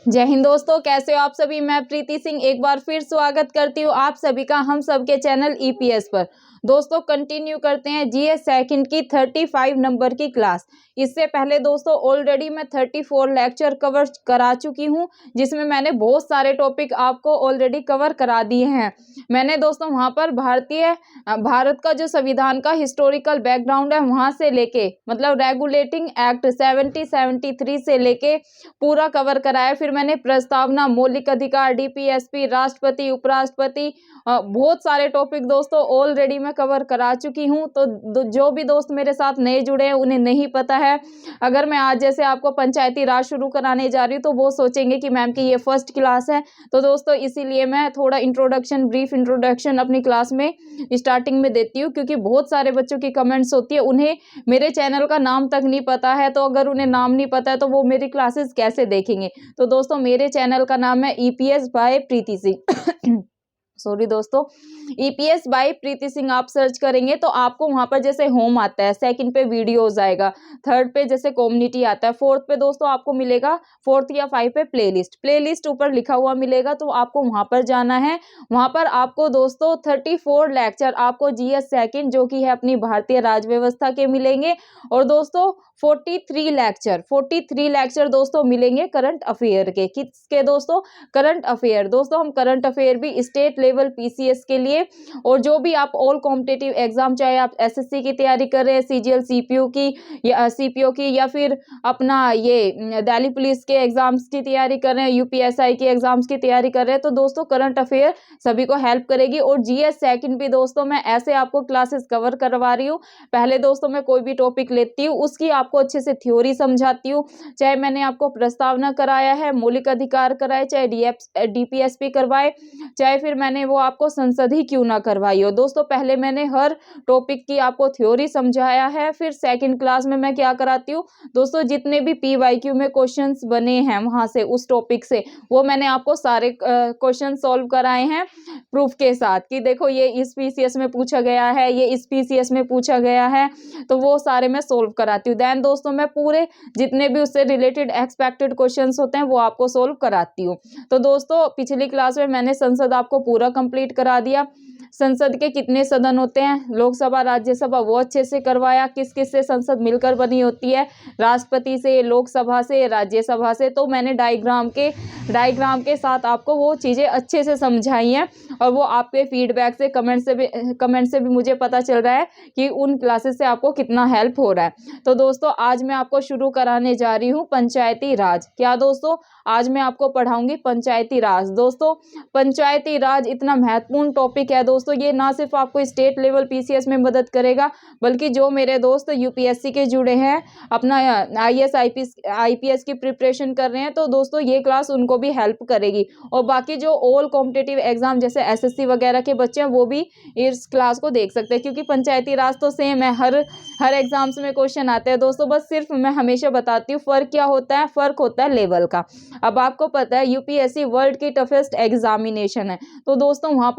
जय हिंद दोस्तों, कैसे हो आप सभी। मैं प्रीति सिंह एक बार फिर स्वागत करती हूँ आप सभी का हम सबके चैनल ईपीएस पर। दोस्तों कंटिन्यू करते हैं जीएस सेकंड की 35 नंबर की क्लास। इससे पहले दोस्तों ऑलरेडी मैं 34 लेक्चर कवर करा चुकी हूँ, जिसमें मैंने बहुत सारे टॉपिक आपको ऑलरेडी कवर करा दिए हैं। मैंने दोस्तों वहाँ पर भारत का जो संविधान का हिस्टोरिकल बैकग्राउंड है वहाँ से लेके मतलब रेगुलेटिंग एक्ट 7073 से लेके पूरा कवर कराया। फिर मैंने प्रस्तावना, मौलिक अधिकार, डीपीएसपी, राष्ट्रपति, उपराष्ट्रपति, बहुत सारे टॉपिक दोस्तों ऑलरेडी मैं कवर करा चुकी हूँ। तो जो भी दोस्त मेरे साथ नए जुड़े हैं उन्हें नहीं पता है, अगर मैं आज जैसे आपको पंचायती राज शुरू कराने जा रही हूँ तो वो सोचेंगे कि मैम की ये फर्स्ट क्लास है। तो दोस्तों इसीलिए मैं थोड़ा ब्रीफ इंट्रोडक्शन अपनी क्लास में स्टार्टिंग में देती हूँ, क्योंकि बहुत सारे बच्चों की कमेंट्स होती है, उन्हें मेरे चैनल का नाम तक नहीं पता है। तो अगर उन्हें नाम नहीं पता है तो वो मेरी क्लासेस कैसे देखेंगे। तो दोस्तों मेरे चैनल का नाम है ईपीएस बाय प्रीति सिंह सॉरी दोस्तों, ईपीएस बाय प्रीति सिंह आप सर्च करेंगे तो आपको वहां पर जैसे होम आता है, सेकंड पे वीडियोस आएगा, थर्ड पे जैसे कम्युनिटी आता है, फोर्थ पे दोस्तों आपको मिलेगा, फोर्थ या 5 पे प्लेलिस्ट ऊपर लिखा हुआ मिलेगा। तो आपको वहां पर जाना है। वहां पर आपको दोस्तों 34 लेक्चर आपको जीएस सेकंड जो कि है अपनी भारतीय राज व्यवस्था के मिलेंगे, और दोस्तों 43 लेक्चर दोस्तों मिलेंगे करंट अफेयर के। किसके दोस्तों? Current affair. दोस्तों हम करंट अफेयर भी स्टेट लेवल पीसीएस के लिए, और जो भी आप ऑल कॉम्पिटिटिव एग्जाम, चाहे आप एसएससी की तैयारी कर रहे हैं, सीजीएल सीपीओ की या फिर अपना ये दिल्ली पुलिस के एग्जाम्स की तैयारी कर रहे हैं, यूपीएसआई के एग्जाम्स की तैयारी कर रहे हैं, तो दोस्तों करंट अफेयर सभी को हेल्प करेगी। और जीएस सेकंड भी दोस्तों मैं ऐसे आपको क्लासेस कवर करवा रही हूँ। पहले दोस्तों मैं कोई भी टॉपिक लेती हूँ, उसकी आपको अच्छे से थ्योरी समझाती हूँ। चाहे मैंने आपको प्रस्तावना कराया है, मौलिक अधिकार कराए, चाहे डीपीएसपी करवाए, चाहे फिर मैंने वो आपको संसद ही क्यों ना करवाई हो। दोस्तों पहले मैंने हर टॉपिक की आपको थ्योरी समझाया है। फिर सेकंड क्लास में मैं क्या कराती हूँ दोस्तों, जितने भी पीवाईक्यू में क्वेश्चंस बने हैं वहां से, उस टॉपिक से, वो मैंने आपको सारे क्वेश्चन सॉल्व कराए हैं प्रूफ के साथ, कि देखो ये इस पीसीएस में पूछा गया है, ये इस पीसीएस में पूछा गया है, तो वो सारे मैं सोल्व कराती हूँ। देन दोस्तों मैं पूरे जितने भी उससे रिलेटेड एक्सपेक्टेड क्वेश्चंस होते हैं वो आपको सोल्व कराती हूँ। तो दोस्तों पिछली क्लास में मैंने संसद आपको पूरा कंप्लीट करा दिया। संसद के कितने सदन होते हैं, लोकसभा, राज्यसभा, वो अच्छे से करवाया। किस किस से संसद मिलकर बनी होती है, राष्ट्रपति से, लोकसभा से, राज्यसभा से। तो मैंने डायग्राम के साथ आपको वो चीज़ें अच्छे से समझाई हैं, और वो आपके फीडबैक से, कमेंट से भी मुझे पता चल रहा है कि उन क्लासेस से आपको कितना हेल्प हो रहा है। तो दोस्तों आज मैं आपको शुरू कराने जा रही हूँ पंचायती राज। क्या दोस्तों? आज मैं आपको पढ़ाऊंगी पंचायती राज। दोस्तों पंचायती राज इतना महत्वपूर्ण टॉपिक है दोस्तों, ये ना सिर्फ आपको स्टेट लेवल पीसीएस में मदद करेगा, बल्कि जो मेरे दोस्त यूपीएससी के जुड़े हैं, अपना आईएएस आईपीएस की प्रिपरेशन कर रहे हैं, तो दोस्तों ये क्लास उनको भी हेल्प करेगी। और बाकी जो ऑल कॉम्पिटिटिव एग्जाम जैसे एसएससी वगैरह के बच्चे हैं वो भी इस क्लास को देख सकते हैं, क्योंकि पंचायती राज तो सेम है, हर एग्जाम्स में क्वेश्चन आते हैं दोस्तों। बस सिर्फ मैं हमेशा बताती हूँ फर्क क्या होता है, फर्क होता है लेवल का। अब आपको पता है यूपीएससी वर्ल्ड की टफेस्ट एग्जामिनेशन है, तो दोस्तों वहां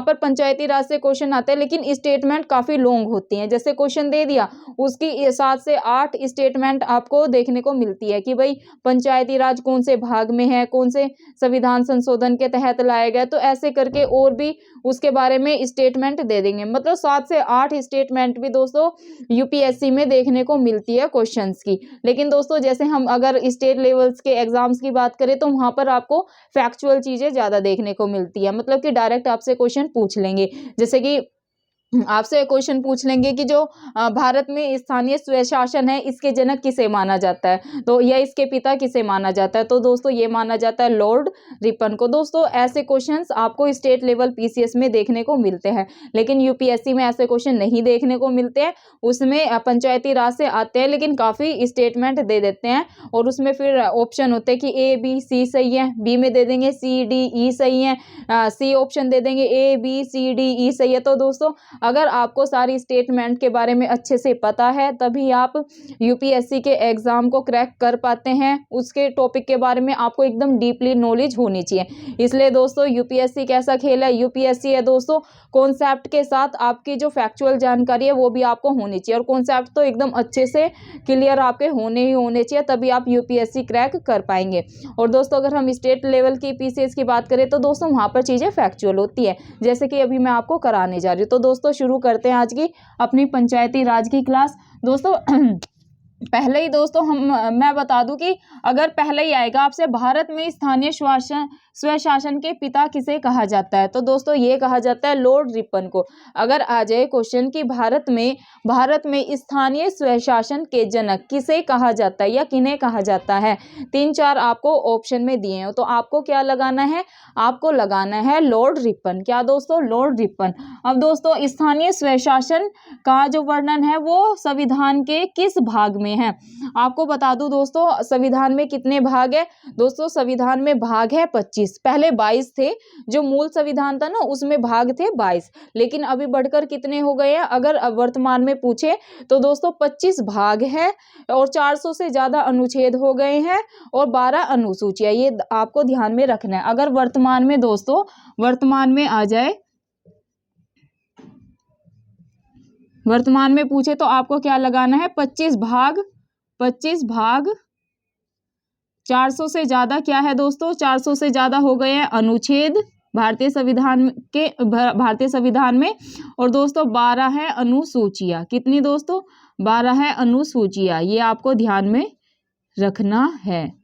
पर पंचायती राज से क्वेश्चन आते हैं, लेकिन स्टेटमेंट काफी लॉन्ग होती हैं। जैसे क्वेश्चन दे दिया, उसकी 7 से 8 स्टेटमेंट आपको देखने को मिलती है कि भाई पंचायती राज कौन से भाग में है, कौन से संविधान संशोधन के तहत लाया गया, तो ऐसे करके और भी उसके बारे में स्टेटमेंट दे देंगे। मतलब 7 से 8 स्टेटमेंट भी दोस्तों यूपीएससी में देखने को मिलती है क्वेश्चंस की। लेकिन दोस्तों जैसे हम अगर स्टेट लेवल्स के एग्जाम्स की बात करें तो वहां पर आपको फैक्चुअल चीजें ज्यादा देखने को मिलती है, मतलब कि डायरेक्ट आपसे क्वेश्चन पूछ लेंगे। जैसे कि आपसे क्वेश्चन पूछ लेंगे कि जो भारत में स्थानीय स्वशासन है, इसके जनक किसे माना जाता है, तो या इसके पिता किसे माना जाता है, तो दोस्तों ये माना जाता है लॉर्ड रिपन को। दोस्तों ऐसे क्वेश्चंस आपको स्टेट लेवल पीसीएस में देखने को मिलते हैं, लेकिन यूपीएससी में ऐसे क्वेश्चन नहीं देखने को मिलते हैं। उसमें पंचायती राज से आते हैं, लेकिन काफी स्टेटमेंट दे देते हैं, और उसमें फिर ऑप्शन होते हैं कि ए बी सी सही है, बी में दे देंगे सी डी ई सही है, सी ऑप्शन दे देंगे A B C D E सही है। तो दोस्तों अगर आपको सारी स्टेटमेंट के बारे में अच्छे से पता है तभी आप यूपीएससी के एग्ज़ाम को क्रैक कर पाते हैं। उसके टॉपिक के बारे में आपको एकदम डीपली नॉलेज होनी चाहिए। इसलिए दोस्तों यूपीएससी कैसा खेल है, यूपीएससी है दोस्तों कॉन्सेप्ट के साथ आपकी जो फैक्चुअल जानकारी है वो भी आपको होनी चाहिए, और कॉन्सेप्ट तो एकदम अच्छे से क्लियर आपके होने ही होने चाहिए, तभी आप यूपीएससी क्रैक कर पाएंगे। और दोस्तों अगर हम स्टेट लेवल की पीसीएस की बात करें तो दोस्तों वहाँ पर चीज़ें फैक्चुअल होती है, जैसे कि अभी मैं आपको कराने जा रही हूँ। तो दोस्तों शुरू करते हैं आज की अपनी पंचायती राज की क्लास। दोस्तों पहले ही दोस्तों मैं बता दूं कि अगर पहले ही आएगा आपसे भारत में स्थानीय स्वशासन के पिता किसे कहा जाता है, तो दोस्तों ये कहा जाता है लॉर्ड रिपन को। अगर आ जाए क्वेश्चन कि भारत में स्थानीय स्वशासन के जनक किसे कहा जाता है या किन्हें कहा जाता है, 3-4 आपको ऑप्शन में दिए हैं, तो आपको क्या लगाना है, आपको लगाना है लॉर्ड रिपन। क्या दोस्तों, लॉर्ड रिपन। अब दोस्तों स्थानीय स्वशासन का जो वर्णन है वो संविधान के किस भाग में है, आपको बता दूं दोस्तों संविधान में कितने भाग है। दोस्तों संविधान में भाग है 25, पहले 22 थे, जो मूल संविधान था ना उसमें भाग थे 22, लेकिन अभी बढ़कर कितने हो गए हैं, अगर वर्तमान में पूछे तो दोस्तों 25 भाग है और 400 से ज्यादा अनुच्छेद हो गए हैं और 12 अनुसूचियां, ये आपको ध्यान में रखना है। अगर वर्तमान में दोस्तों वर्तमान में आ जाए, वर्तमान में पूछे तो आपको क्या लगाना है, 25 भाग 400 से ज्यादा क्या है दोस्तों, 400 से ज्यादा हो गए हैं अनुच्छेद भारतीय संविधान में, और दोस्तों 12 है अनुसूचियां। कितनी दोस्तों, 12 है अनुसूचियां, ये आपको ध्यान में रखना है।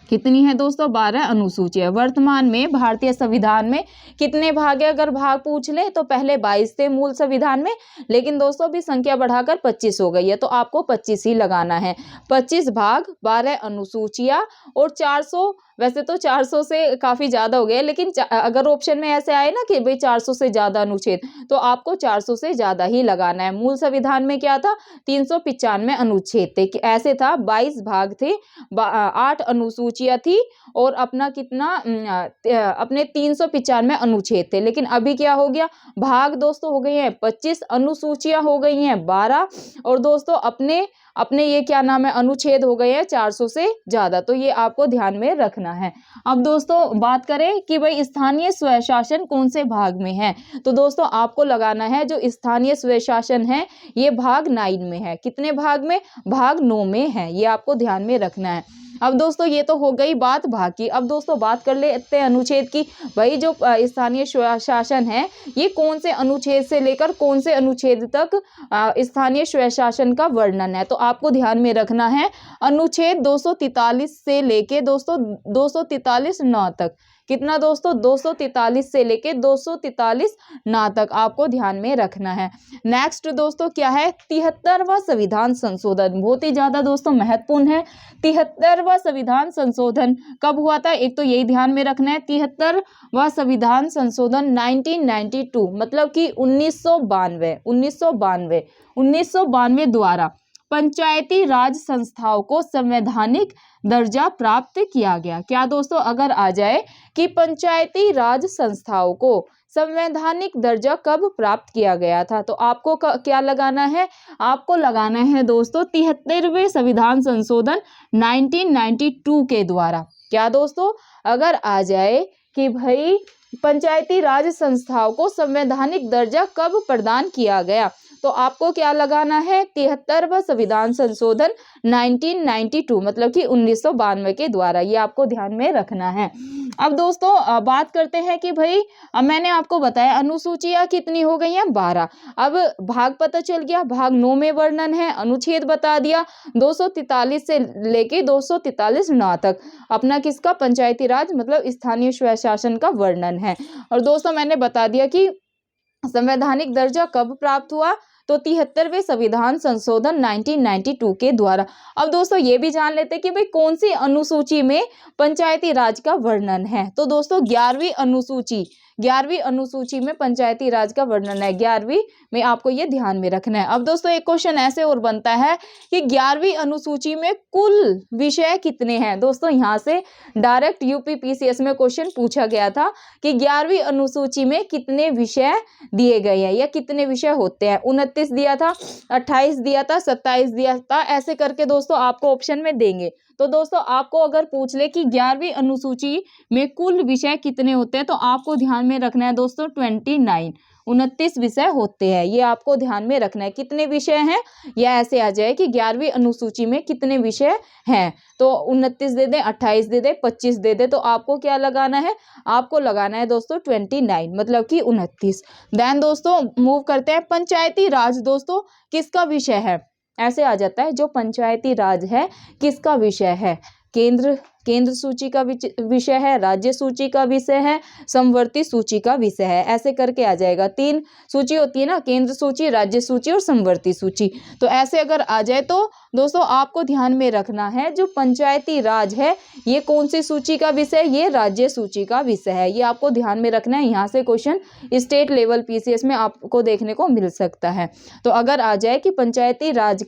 कितनी है दोस्तों, 12 अनुसूचियां। वर्तमान में भारतीय संविधान में कितने भाग है, अगर भाग पूछ ले तो पहले 22 थे मूल संविधान में, लेकिन दोस्तों अभी संख्या बढ़ाकर 25 हो गई है, तो आपको 25 ही लगाना है। 25 भाग, 12 अनुसूचियां और 400, वैसे तो 400 से काफी ज्यादा हो गया, लेकिन अगर ऑप्शन में ऐसे आए ना कि भाई 400 से ज्यादा अनुच्छेद, तो आपको 400 से ज्यादा ही लगाना है। मूल संविधान में क्या था, 395 अनुच्छेद थे, ऐसे था, 22 भाग थे, 8 अनुसूचियां थी और अपना कितना अपने 395 अनुच्छेद थे। लेकिन अभी क्या हो गया, भाग दोस्तों हो गए हैं 25, अनुसूचियां हो गई हैं 12, और दोस्तों अपने ये क्या नाम है, अनुच्छेद हो गए हैं 400 से ज्यादा, तो ये आपको ध्यान में रखना है। अब दोस्तों बात करें कि भाई स्थानीय स्वशासन कौन से भाग में है, तो दोस्तों आपको लगाना है जो स्थानीय स्वशासन है ये भाग 9 में है। कितने भाग में, भाग 9 में है, ये आपको ध्यान में रखना है। अब दोस्तों ये तो हो गई बात भाग की। अब दोस्तों बात कर लेते हैं अनुच्छेद की। भाई जो स्थानीय स्वशासन है ये कौन से अनुच्छेद से लेकर कौन से अनुच्छेद तक स्थानीय स्वशासन का वर्णन है, तो आपको ध्यान में रखना है अनुच्छेद 243 से लेके दोस्तों 243 न तक। कितना दोस्तों, 243 से लेके 243 ना तक आपको ध्यान में रखना है। नेक्स्ट दोस्तों क्या है, 73वां संविधान संशोधन, बहुत ही ज्यादा दोस्तों महत्वपूर्ण है। 73वां संविधान संशोधन कब हुआ था, एक तो यही ध्यान में रखना है, 73वां संविधान संशोधन 1992 मतलब कि 1992 द्वारा पंचायती राज संस्थाओं को संवैधानिक दर्जा प्राप्त किया गया। क्या दोस्तों, अगर आ जाए कि पंचायती राज संस्थाओं को संवैधानिक दर्जा कब प्राप्त किया गया था, तो आपको क्या लगाना है, आपको लगाना है दोस्तों 73वें संविधान संशोधन 1992 के द्वारा। क्या दोस्तों, अगर आ जाए कि भाई पंचायती राज संस्थाओं को संवैधानिक दर्जा कब प्रदान किया गया, तो आपको क्या लगाना है, 73वां संविधान संशोधन 1992 मतलब कि 1992 के द्वारा, ये आपको ध्यान में रखना है। अब दोस्तों बात करते हैं कि भाई मैंने आपको बताया अनुसूचियां कितनी हो गई हैं, 12। अब भाग पता चल गया, भाग 9 में वर्णन है, अनुच्छेद बता दिया, 243 से लेके 243 9 तक अपना किसका, पंचायती राज मतलब स्थानीय स्वशासन का वर्णन है। और दोस्तों मैंने बता दिया कि संवैधानिक दर्जा कब प्राप्त हुआ, तो 73वें संविधान संशोधन 1992 के द्वारा। अब दोस्तों ये भी जान लेते हैं कि भाई कौन सी अनुसूची में पंचायती राज का वर्णन है, तो दोस्तों 11वीं 11वीं अनुसूची में पंचायती राज का वर्णन है। 11वीं में आपको ये ध्यान में रखना है। अब दोस्तों एक क्वेश्चन ऐसे और बनता है कि 11वीं अनुसूची में कुल विषय कितने हैं। दोस्तों यहाँ से डायरेक्ट यूपी पीसीएस में क्वेश्चन पूछा गया था कि 11वीं अनुसूची में कितने विषय दिए गए हैं या कितने विषय होते हैं। 29 दिया था, 28 दिया था, 27 दिया था, ऐसे करके दोस्तों आपको ऑप्शन में देंगे। तो दोस्तों आपको अगर पूछ ले कि 11वीं अनुसूची में कुल विषय कितने होते हैं तो आपको ध्यान में रखना है दोस्तों 29 विषय होते हैं। ये आपको ध्यान में रखना है। कितने विषय हैं या ऐसे आ जाए कि 11वीं अनुसूची में कितने विषय हैं, तो 29 दे दें, 28 दे दें, 25 दे दें, तो आपको क्या लगाना है, आपको लगाना है दोस्तों 29 मतलब कि 29। देन दोस्तों मूव करते हैं। पंचायती राज दोस्तों किसका विषय है, ऐसे आ जाता है जो पंचायती राज है किसका विषय है। केंद्र सूची का विषय है, राज्य सूची का विषय है, समवर्ती सूची का विषय है, ऐसे करके आ जाएगा। 3 सूची होती है ना, केंद्र सूची, राज्य सूची और समवर्ती सूची। तो ऐसे अगर आ जाए तो दोस्तों आपको ध्यान में रखना है जो पंचायती राज है ये कौन सी सूची का विषय, ये राज्य सूची का विषय है। ये आपको ध्यान में रखना है। यहाँ से क्वेश्चन स्टेट लेवल पीसीएस में आपको देखने को मिल सकता है। तो अगर आ जाए कि पंचायती राज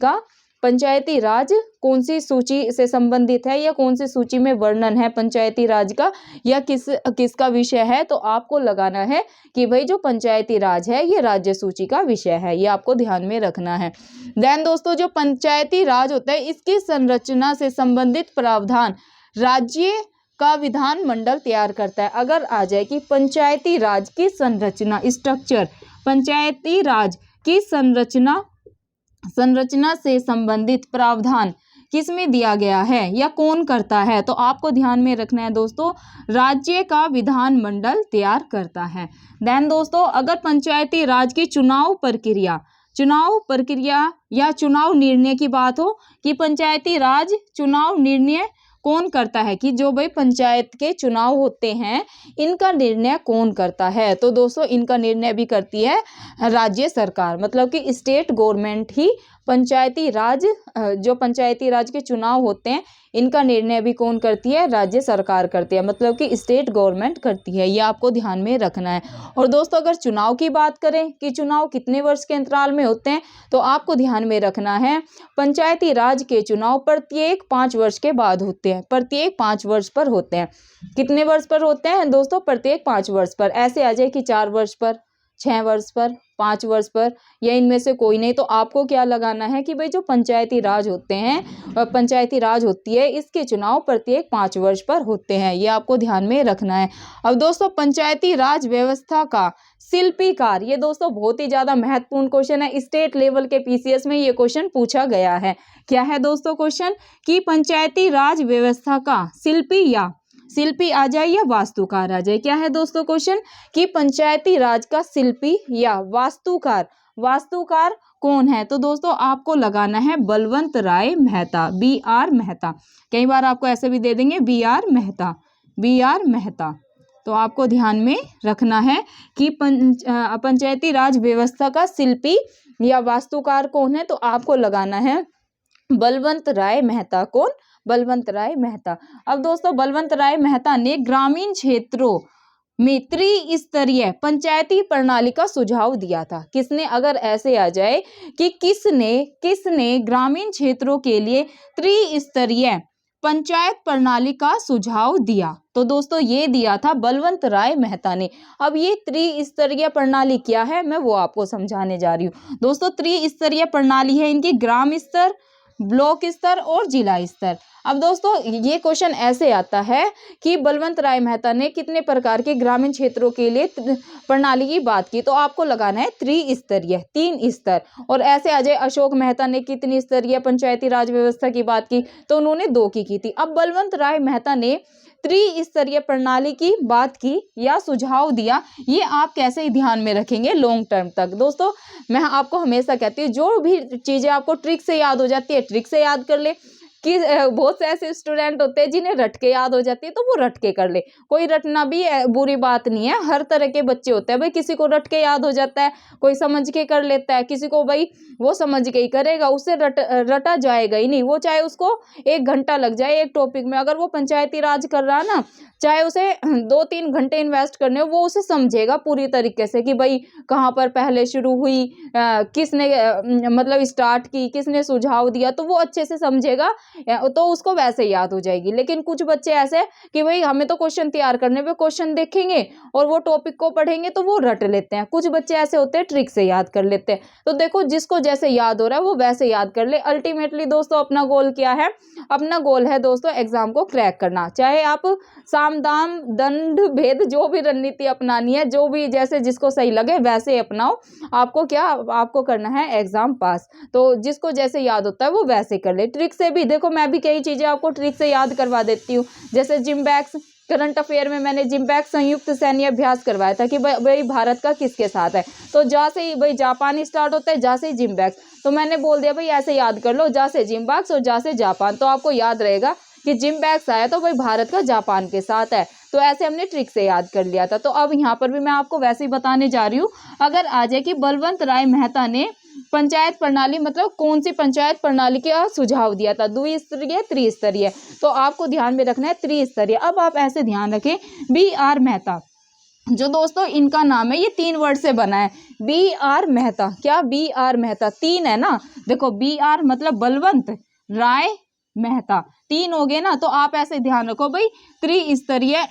कौन सी सूची से संबंधित है या कौन सी सूची में वर्णन है पंचायती राज का या किसका विषय है, तो आपको लगाना है कि भाई जो पंचायती राज है ये राज्य सूची का विषय है। ये आपको ध्यान में रखना है। देन दोस्तों जो पंचायती राज होता है इसकी संरचना से संबंधित प्रावधान राज्य का विधान मंडल तैयार करता है। अगर आ जाए कि पंचायती राज की संरचना, स्ट्रक्चर, पंचायती राज की संरचना से संबंधित प्रावधान किस में दिया गया है या कौन करता है, तो आपको ध्यान में रखना है दोस्तों राज्य का विधान मंडल तैयार करता है। देन दोस्तों अगर पंचायती राज की चुनाव प्रक्रिया या चुनाव निर्णय की बात हो कि पंचायती राज चुनाव निर्णय कौन करता है, कि जो भाई पंचायत के चुनाव होते हैं इनका निर्णय कौन करता है, तो दोस्तों इनका निर्णय भी करती है राज्य सरकार, मतलब कि स्टेट गवर्नमेंट ही पंचायती राज, जो पंचायती राज के चुनाव होते हैं इनका निर्णय भी कौन करती है, राज्य सरकार करती है, मतलब कि स्टेट गवर्नमेंट करती है। ये आपको ध्यान में रखना है। और दोस्तों अगर चुनाव की बात करें कि चुनाव कितने वर्ष के अंतराल में होते हैं, तो आपको ध्यान में रखना है पंचायती राज के चुनाव प्रत्येक 5 वर्ष के बाद होते हैं, प्रत्येक 5 वर्ष पर होते हैं। कितने वर्ष पर होते हैं दोस्तों, प्रत्येक 5 वर्ष पर। ऐसे आ जाए कि 4 वर्ष पर, 6 वर्ष पर, 5 वर्ष पर या इनमें से कोई नहीं, तो आपको क्या लगाना है कि भाई जो पंचायती राज होते हैं, पंचायती राज होती है इसके चुनाव प्रत्येक 5 वर्ष पर होते हैं। ये आपको ध्यान में रखना है। अब दोस्तों पंचायती राज व्यवस्था का शिल्पीकार, ये दोस्तों बहुत ही ज्यादा महत्वपूर्ण क्वेश्चन है। स्टेट लेवल के पीसीएस में ये क्वेश्चन पूछा गया है। क्या है दोस्तों क्वेश्चन कि पंचायती राज व्यवस्था का शिल्पी आ जाए या वास्तुकार आ जाए। क्या है दोस्तों क्वेश्चन कि पंचायती राज का शिल्पी या वास्तुकार कौन है, तो दोस्तों आपको लगाना है बलवंत राय मेहता, BR मेहता। कई बार आपको ऐसे भी दे देंगे BR मेहता। तो आपको ध्यान में रखना है कि पंचायती राज व्यवस्था का शिल्पी या वास्तुकार कौन है, तो आपको लगाना है बलवंत राय मेहता। कौन, बलवंत राय मेहता। अब दोस्तों बलवंत राय मेहता ने ग्रामीण क्षेत्रों में त्रिस्तरीय पंचायती प्रणाली का सुझाव दिया था। किसने, अगर ऐसे आ जाए कि किसने ग्रामीण क्षेत्रों के लिए त्रिस्तरीय पंचायत प्रणाली का सुझाव दिया, तो दोस्तों ये दिया था बलवंत राय मेहता ने। अब ये त्रिस्तरीय प्रणाली क्या है मैं वो आपको समझाने जा रही हूँ। दोस्तों त्रिस्तरीय प्रणाली है इनकी ग्राम स्तर, ब्लॉक स्तर और जिला स्तर। अब दोस्तों ये क्वेश्चन ऐसे आता है कि बलवंत राय मेहता ने कितने प्रकार के ग्रामीण क्षेत्रों के लिए प्रणाली की बात की, तो आपको लगाना है त्रिस्तरीय, 3 स्तर। और ऐसे आ जाए अशोक मेहता ने कितनी स्तरीय पंचायती राज व्यवस्था की बात की, तो उन्होंने 2 की थी। अब बलवंत राय मेहता ने त्रिस्तरीय प्रणाली की बात की या सुझाव दिया, ये आप कैसे ध्यान में रखेंगे लॉन्ग टर्म तक। दोस्तों मैं आपको हमेशा कहती हूँ जो भी चीजें आपको ट्रिक से याद हो जाती है ट्रिक से याद कर ले, कि बहुत से ऐसे स्टूडेंट होते हैं जिन्हें रटके याद हो जाती है, तो वो रटके कर ले। कोई रटना भी बुरी बात नहीं है, हर तरह के बच्चे होते हैं भाई, किसी को रटके याद हो जाता है, कोई समझ के कर लेता है, किसी को भाई वो समझ के ही करेगा, उससे रटा जाएगा ही नहीं। वो चाहे उसको 1 घंटा लग जाए एक टॉपिक में, अगर वो पंचायती राज कर रहा है ना, चाहे उसे 2-3 घंटे इन्वेस्ट करने हो, वो उसे समझेगा पूरी तरीके से कि भाई कहाँ पर पहले शुरू हुई, किसने मतलब स्टार्ट की, किसने सुझाव दिया, तो वो अच्छे से समझेगा, तो उसको वैसे याद हो जाएगी। लेकिन कुछ बच्चे ऐसे कि भाई हमें तो क्वेश्चन तैयार करने पे क्वेश्चन देखेंगे और वो टॉपिक को पढ़ेंगे तो वो रट लेते हैं। कुछ बच्चे ऐसे होते हैं ट्रिक से याद कर लेते हैं। तो देखो जिसको जैसे याद हो रहा है वो वैसे याद कर ले। अल्टीमेटली दोस्तों अपना गोल क्या है? अपना गोल है दोस्तों एग्जाम को क्रैक करना। चाहे आप साम दाम दंड भेद जो भी रणनीति अपनानी है, जो भी जैसे जिसको सही लगे वैसे अपनाओ। आपको क्या, आपको करना है एग्जाम पास। तो जिसको जैसे याद होता है वो वैसे कर ले। ट्रिक से भी देखो, मैं भी कई चीजें आपको ट्रिक से याद करवा देती हूँ। जैसे जिम्बैक्स करंट अफेयर में मैंने जिम्बैक्स संयुक्त सैन्य अभ्यास करवाया था कि भाई भारत का किसके साथ है। तो जा से ही भाई जापान स्टार्ट होता है, जा से ही जिम्बैक्स, तो मैंने बोल दिया भाई ऐसे याद कर लो, जा से जिम्बैक्स और जा से जापान, तो आपको याद रहेगा कि जिम्बैक्स आया तो भाई भारत का जापान के साथ है। तो ऐसे हमने ट्रिक से याद कर लिया था। तो अब यहाँ पर भी मैं आपको वैसे ही बताने जा रही हूँ। अगर आ जाए कि बलवंत राय मेहता ने पंचायत प्रणाली मतलब कौन सी पंचायत प्रणाली का सुझाव दिया था, द्विस्तरीय त्रिस्तरीय, तो आपको ध्यान में रखना है त्रिस्तरीय। अब आप ऐसे ध्यान रखें, B.R. मेहता, जो दोस्तों इनका नाम है ये 3 वर्ड से बना है। B.R. मेहता, क्या B.R. मेहता 3 है ना, देखो B.R. मतलब बलवंत राय मेहता, 3 हो गए ना। तो आप ऐसे ध्यान रखो भाई, त्रिस्तरीय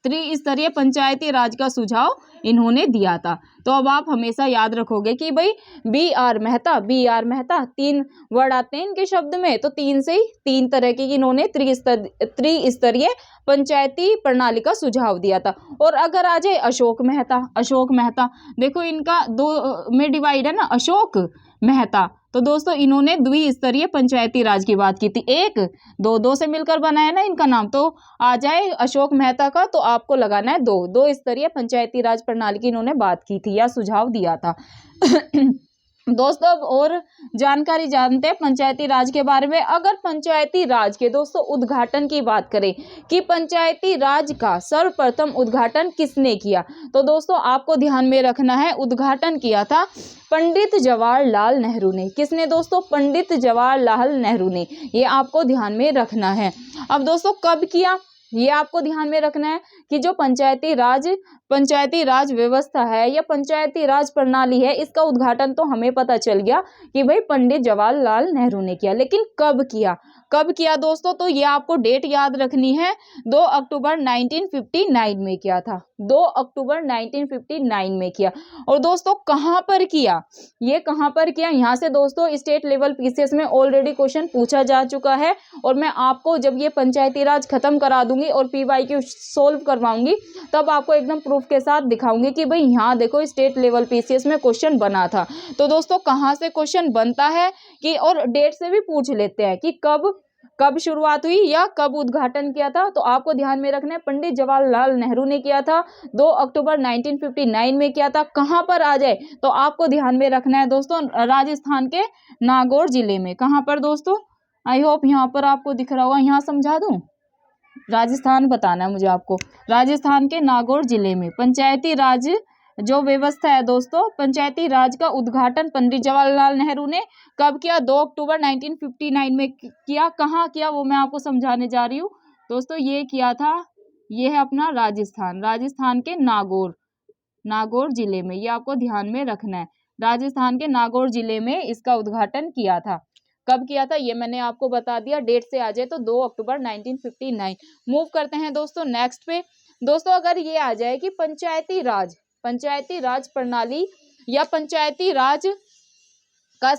त्रिस्तरीय पंचायती राज का सुझाव इन्होंने दिया था। तो अब आप हमेशा याद रखोगे कि भाई B.R. Mehta, B.R. Mehta 3 word आते हैं इनके शब्द में, तो 3 से ही 3 तरह की इन्होंने त्रिस्तरीय पंचायती प्रणाली का सुझाव दिया था। और अगर आ जाए अशोक मेहता, अशोक मेहता देखो इनका 2 में डिवाइड है ना, अशोक मेहता, तो दोस्तों इन्होंने द्विस्तरीय पंचायती राज की बात की थी। 1 2 से मिलकर बनाया ना इनका नाम, तो आ जाए अशोक मेहता का, तो आपको लगाना है 2 स्तरीय पंचायती राज प्रणाली की इन्होंने बात की थी या सुझाव दिया था। दोस्तों अब और जानकारी जानते हैं पंचायती राज के बारे में। अगर पंचायती राज के दोस्तों उद्घाटन की बात करें कि पंचायती राज का सर्वप्रथम उद्घाटन किसने किया, तो दोस्तों आपको ध्यान में रखना है उद्घाटन किया था पंडित जवाहरलाल नेहरू ने। किसने दोस्तों? पंडित जवाहरलाल नेहरू ने, ये आपको ध्यान में रखना है। अब दोस्तों कब किया ये आपको ध्यान में रखना है कि जो पंचायती राज व्यवस्था है या पंचायती राज प्रणाली है, इसका उद्घाटन तो हमें पता चल गया कि भाई पंडित जवाहरलाल नेहरू ने किया, लेकिन कब किया दोस्तों? तो ये आपको डेट याद रखनी है, 2 अक्टूबर 1959 में किया था, 2 अक्टूबर 1959 में किया। और दोस्तों कहां पर किया, ये कहां पर किया, यहाँ से दोस्तों स्टेट लेवल पीसीएस में ऑलरेडी क्वेश्चन पूछा जा चुका है। और मैं आपको जब ये पंचायती राज खत्म करा दूंगी और PYQ सोल्व करवाऊंगी, तब आपको एकदम प्रूफ के साथ दिखाऊंगी कि भाई यहाँ देखो स्टेट लेवल पीसीएस में क्वेश्चन बना था। तो दोस्तों कहाँ से क्वेश्चन बनता है कि, और डेट से भी पूछ लेते हैं कि कब शुरुआत हुई या कब उद्घाटन किया था। तो आपको ध्यान में रखना है पंडित जवाहरलाल नेहरू ने किया था, 2 अक्टूबर 1959 में किया था। कहां पर आ जाए तो आपको ध्यान में रखना है दोस्तों, राजस्थान के नागौर जिले में। कहां पर दोस्तों? आई होप यहाँ पर आपको दिख रहा होगा, यहाँ समझा दूं, राजस्थान बताना है मुझे आपको। राजस्थान के नागौर जिले में पंचायती राज जो व्यवस्था है दोस्तों, पंचायती राज का उद्घाटन पंडित जवाहरलाल नेहरू ने कब किया? 2 अक्टूबर 1959 में किया। कहाँ किया वो मैं आपको समझाने जा रही हूँ दोस्तों। ये किया था, ये है अपना राजस्थान के नागौर जिले में, ये आपको ध्यान में रखना है। राजस्थान के नागौर जिले में इसका उद्घाटन किया था। कब किया था ये मैंने आपको बता दिया, डेट से आ जाए तो 2 अक्टूबर 1959। मूव करते हैं दोस्तों नेक्स्ट पे। दोस्तों अगर ये आ जाए कि पंचायती राज प्रणाली या पंचायती राज का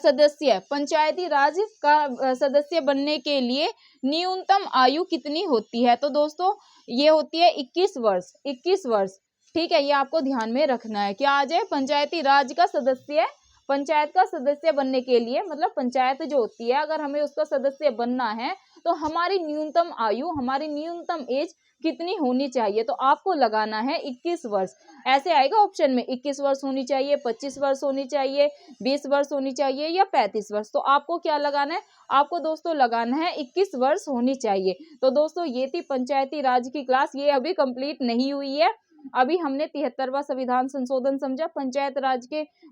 सदस्य बनने के लिए न्यूनतम आयु कितनी होती है, तो दोस्तों ये होती है 21 वर्ष। ठीक है, ये आपको ध्यान में रखना है। क्या आ जाए? पंचायती राज का सदस्य, पंचायत का सदस्य बनने के लिए, मतलब पंचायत जो होती है अगर हमें उसका सदस्य बनना है तो हमारी न्यूनतम आयु, हमारी न्यूनतम एज कितनी होनी चाहिए? तो आपको लगाना है 21 वर्ष। ऐसे आएगा ऑप्शन में 21 वर्ष होनी चाहिए, 25 वर्ष होनी चाहिए, 20 वर्ष होनी चाहिए या 35 वर्ष। तो आपको क्या लगाना है? आपको दोस्तों लगाना है 21 वर्ष होनी चाहिए। तो दोस्तों ये थी पंचायती राज की क्लास, ये अभी कंप्लीट नहीं हुई है। अभी हमने 73वां संविधान संशोधन समझा,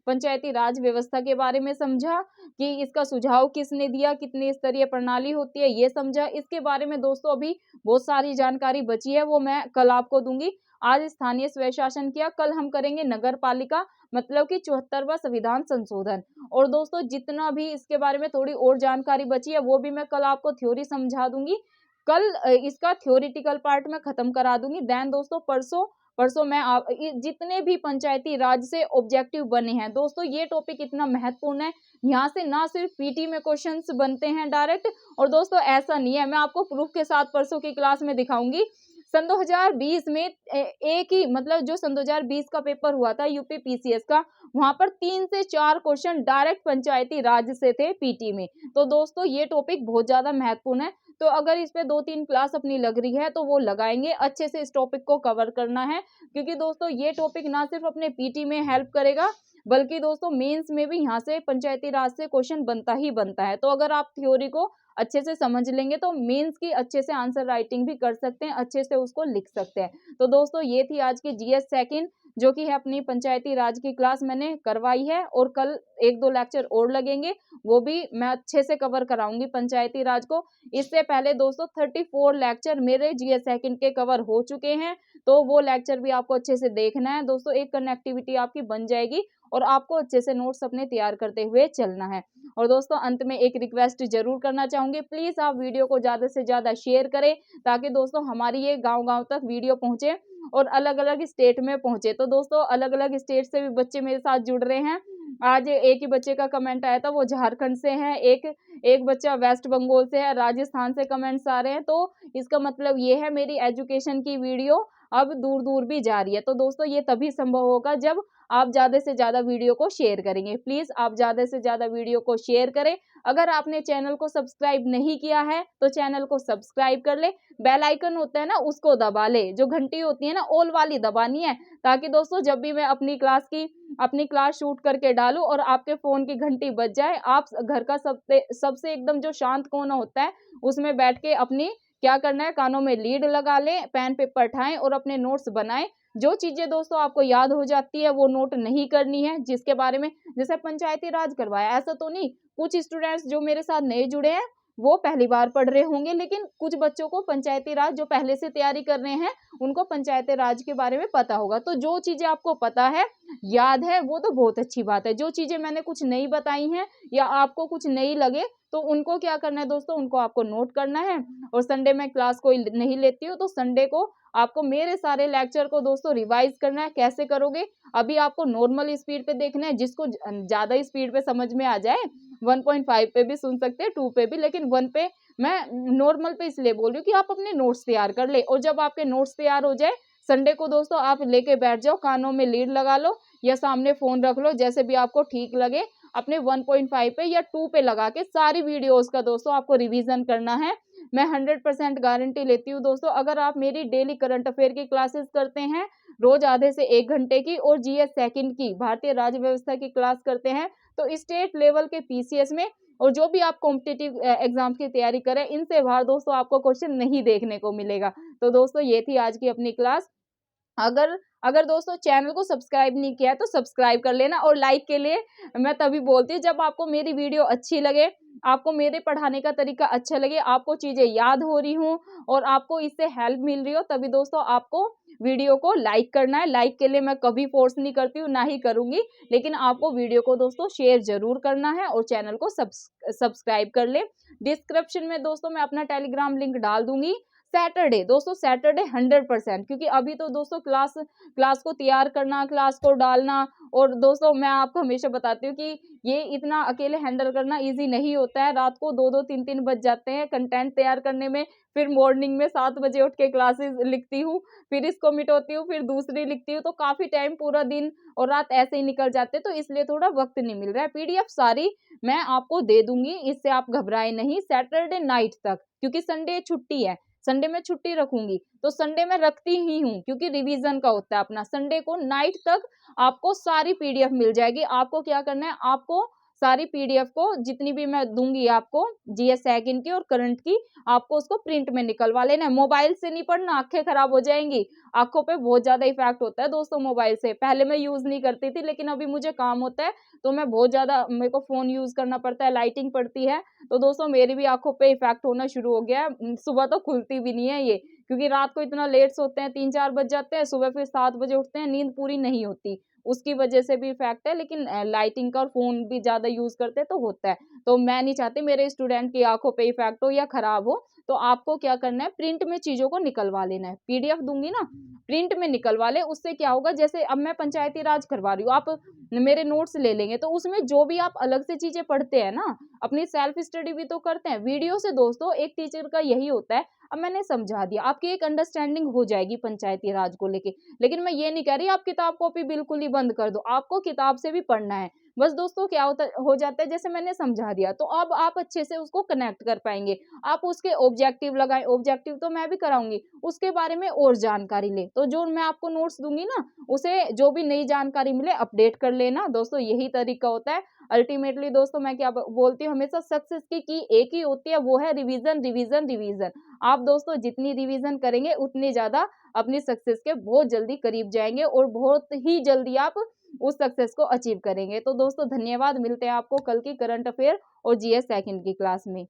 पंचायती राज व्यवस्था के बारे में समझा कि इसका सुझाव किसने दिया, कितनी स्तरीय प्रणाली होती है ये समझा। इसके बारे में दोस्तों अभी बहुत सारी जानकारी बची है, वो मैं कल आपको दूंगी। आज स्थानीय स्वशासन किया, कल हम करेंगे नगर पालिका, मतलब कि 74वां संविधान संशोधन। और दोस्तों जितना भी इसके बारे में थोड़ी और जानकारी बची है वो भी मैं कल आपको थ्योरी समझा दूंगी। कल इसका थ्योरिटिकल पार्ट में खत्म करा दूंगी। देन दोस्तों परसों मैं जितने भी पंचायती राज से ऑब्जेक्टिव बने हैं दोस्तों, ये टॉपिक इतना महत्वपूर्ण है, यहाँ से ना सिर्फ पीटी में क्वेश्चंस बनते हैं डायरेक्ट, और दोस्तों ऐसा नहीं है, मैं आपको प्रूफ के साथ परसों की क्लास में दिखाऊंगी। सन 2020 में एक ही मतलब जो सन 2020 का पेपर हुआ था यूपी पीसीएस का, वहां पर 3 से 4 क्वेश्चन डायरेक्ट पंचायती राज से थे पीटी में। तो दोस्तों ये टॉपिक बहुत ज्यादा महत्वपूर्ण है, तो अगर इस पे 2-3 क्लास अपनी लग रही है तो वो लगाएंगे, अच्छे से इस टॉपिक को कवर करना है, क्योंकि दोस्तों ये टॉपिक ना सिर्फ अपने पीटी में हेल्प करेगा बल्कि दोस्तों मेंस में भी यहाँ से पंचायती राज से क्वेश्चन बनता ही बनता है। तो अगर आप थ्योरी को अच्छे से समझ लेंगे तो मेंस की अच्छे से आंसर राइटिंग भी कर सकते हैं, अच्छे से उसको लिख सकते हैं। तो दोस्तों ये थी आज की जीएस सेकंड, जो कि है अपनी पंचायती राज की क्लास मैंने करवाई है, और कल 1-2 लेक्चर और लगेंगे, वो भी मैं अच्छे से कवर कराऊंगी पंचायती राज को। इससे पहले दोस्तों 34 लेक्चर मेरे जीएस सेकंड के कवर हो चुके हैं, तो वो लेक्चर भी आपको अच्छे से देखना है दोस्तों। एक कनेक्टिविटी आपकी बन जाएगी और आपको अच्छे से नोट्स अपने तैयार करते हुए चलना है। और दोस्तों अंत में एक रिक्वेस्ट जरूर करना चाहूंगी, प्लीज आप वीडियो को ज्यादा से ज्यादा शेयर करें, ताकि दोस्तों हमारी ये गांव-गांव तक वीडियो पहुंचे और अलग अलग स्टेट में पहुंचे। तो दोस्तों अलग अलग स्टेट से भी बच्चे मेरे साथ जुड़ रहे हैं। आज एक ही बच्चे का कमेंट आया था, वो झारखंड से है, एक बच्चा वेस्ट बंगाल से है, राजस्थान से कमेंट्स आ रहे हैं। तो इसका मतलब ये है मेरी एजुकेशन की वीडियो अब दूर दूर भी जा रही है। तो दोस्तों ये तभी संभव होगा जब आप ज्यादा से ज्यादा वीडियो को शेयर करेंगे। प्लीज आप ज्यादा से ज्यादा वीडियो को शेयर करें। अगर आपने चैनल को सब्सक्राइब नहीं किया है तो चैनल को सब्सक्राइब कर ले, बेल आइकन होता है ना उसको दबा ले, जो घंटी होती है ना ऑल वाली दबानी है, ताकि दोस्तों जब भी मैं अपनी क्लास शूट करके डालूं और आपके फोन की घंटी बज जाए, आप घर का सबसे एकदम जो शांत कोना होता है उसमें बैठ के अपनी क्या करना है, कानों में लीड लगा लें, पेन पेपर उठाएं और अपने नोट्स बनाएं। जो चीजें दोस्तों आपको याद हो जाती है वो नोट नहीं करनी है, जिसके बारे में जैसे पंचायती राज करवाया ऐसा तो नहीं, कुछ स्टूडेंट्स जो मेरे साथ नए जुड़े हैं वो पहली बार पढ़ रहे होंगे, लेकिन कुछ बच्चों को पंचायती राज जो पहले से तैयारी कर रहे हैं उनको पंचायती राज के बारे में पता होगा। तो जो चीजें आपको पता है, याद है, वो तो बहुत अच्छी बात है। जो चीजें मैंने कुछ नहीं बताई हैं या आपको कुछ नहीं लगे तो उनको क्या करना है दोस्तों, उनको आपको नोट करना है। और संडे में क्लास कोई नहीं लेती हूँ तो संडे को आपको मेरे सारे लेक्चर को दोस्तों रिवाइज करना है। कैसे करोगे, अभी आपको नॉर्मल स्पीड पे देखना है, जिसको ज्यादा स्पीड पे समझ में आ जाए 1.5 पे भी सुन सकते हैं, 2 पे भी, लेकिन 1 पे मैं नॉर्मल पे इसलिए बोल रही हूँ कि आप अपने नोट्स तैयार कर ले। और जब आपके नोट्स तैयार हो जाए संडे को दोस्तों आप लेके बैठ जाओ, कानों में लीड लगा लो या सामने फोन रख लो, जैसे भी आपको ठीक लगे, अपने 1.5 पे या 2 पे लगा के सारी वीडियोस का दोस्तों आपको रिवीजन करना है। मैं 100% गारंटी लेती हूँ दोस्तों, अगर आप मेरी डेली करंट अफेयर की क्लासेस करते हैं रोज आधे से 1 घंटे की, और जीएस सेकंड की भारतीय राज्य व्यवस्था की क्लास करते हैं, तो स्टेट लेवल के पीसीएस में और जो भी आप कॉम्पिटिटिव एग्जाम की तैयारी करें, इनसे बाहर दोस्तों आपको क्वेश्चन नहीं देखने को मिलेगा। तो दोस्तों ये थी आज की अपनी क्लास। अगर अगर दोस्तों चैनल को सब्सक्राइब नहीं किया है तो सब्सक्राइब कर लेना, और लाइक के लिए मैं तभी बोलती हूँ जब आपको मेरी वीडियो अच्छी लगे, आपको मेरे पढ़ाने का तरीका अच्छा लगे, आपको चीजें याद हो रही हूँ और आपको इससे हेल्प मिल रही हो, तभी दोस्तों आपको वीडियो को लाइक करना है। लाइक के लिए मैं कभी फोर्स नहीं करती हूँ, ना ही करूंगी, लेकिन आपको वीडियो को दोस्तों शेयर जरूर करना है और चैनल को सब्सक्राइब कर ले। डिस्क्रिप्शन में दोस्तों मैं अपना टेलीग्राम लिंक डाल दूंगी, सैटरडे दोस्तों, सैटरडे 100%, क्योंकि अभी तो दोस्तों क्लास को तैयार करना, क्लास को डालना, और दोस्तों मैं आपको हमेशा बताती हूँ कि ये इतना अकेले हैंडल करना ईज़ी नहीं होता है। रात को 2-2 3-3 बज जाते हैं कंटेंट तैयार करने में, फिर मॉर्निंग में 7 बजे उठ के क्लासेस लिखती हूँ, फिर इसको मिटाती हूँ, फिर दूसरी लिखती हूँ, तो काफ़ी टाइम, पूरा दिन और रात ऐसे ही निकल जाते हैं, तो इसलिए थोड़ा वक़्त नहीं मिल रहा है। पीडीएफ सारी मैं आपको दे दूँगी, इससे आप घबराएँ नहीं, सैटरडे नाइट तक, क्योंकि संडे छुट्टी है, संडे में छुट्टी रखूँगी, तो संडे में रखती ही हूँ, क्योंकि रिवीजन का होता है अपना। संडे को नाइट तक आपको सारी पीडीएफ मिल जाएगी। आपको क्या करना है, आपको सारी पीडीएफ को, जितनी भी मैं दूँगी आपको, जीएस सेकंड की और करंट की, आपको उसको प्रिंट में निकलवा लेना है। मोबाइल से नहीं पढ़ना, आँखें खराब हो जाएँगी। आँखों पे बहुत ज़्यादा इफ़ेक्ट होता है दोस्तों मोबाइल से। पहले मैं यूज़ नहीं करती थी, लेकिन अभी मुझे काम होता है, तो मैं बहुत ज़्यादा, मेरे को फ़ोन यूज़ करना पड़ता है, लाइटिंग पड़ती है, तो दोस्तों मेरी भी आँखों पे इफ़ेक्ट होना शुरू हो गया है। सुबह तो खुलती भी नहीं है ये, क्योंकि रात को इतना लेट सोते हैं, 3-4 बज जाते हैं, सुबह फिर 7 बजे उठते हैं, नींद पूरी नहीं होती। उसकी वजह से भी इफ़ेक्ट है, लेकिन लाइटिंग का और फ़ोन भी ज़्यादा यूज़ करते हैं तो होता है। तो मैं नहीं चाहती मेरे स्टूडेंट की आँखों पे इफ़ेक्ट हो या खराब हो, तो आपको क्या करना है, प्रिंट में चीज़ों को निकलवा लेना है। पीडीएफ दूँगी ना, प्रिंट में निकलवा लें, उससे क्या होगा, जैसे अब मैं पंचायती राज करवा रही हूँ, आप मेरे नोट्स ले लेंगे, तो उसमें जो भी आप अलग से चीज़ें पढ़ते हैं ना, अपनी सेल्फ स्टडी भी तो करते हैं। वीडियो से दोस्तों एक टीचर का यही होता है, अब मैंने समझा दिया, आपकी एक अंडरस्टैंडिंग हो जाएगी पंचायती राज को लेके। लेकिन मैं ये नहीं कह रही आप किताब कॉपी बिल्कुल ही बंद कर दो, आपको किताब से भी पढ़ना है। बस दोस्तों क्या होता हो जाता है, जैसे मैंने समझा दिया, तो अब आप अच्छे से उसको कनेक्ट कर पाएँगे। आप उसके ऑब्जेक्टिव लगाएँ, ऑब्जेक्टिव तो मैं भी कराऊँगी, उसके बारे में और जानकारी लें। तो जो मैं आपको नोट्स दूँगी ना, उसे जो भी नई जानकारी मिले अपडेट कर लेना। दोस्तों यही तरीका होता है। अल्टीमेटली दोस्तों मैं क्या ब बोलती हूँ हमेशा, सक्सेस की एक ही होती है, वो है रिवीज़न, रिवीज़न, रिवीज़न। आप दोस्तों जितनी रिवीज़न करेंगे, उतनी ज़्यादा अपनी सक्सेस के बहुत जल्दी करीब जाएँगे, और बहुत ही जल्दी आप उस सक्सेस को अचीव करेंगे। तो दोस्तों धन्यवाद, मिलते हैं आपको कल की करंट अफेयर और जीएस सेकंड की क्लास में।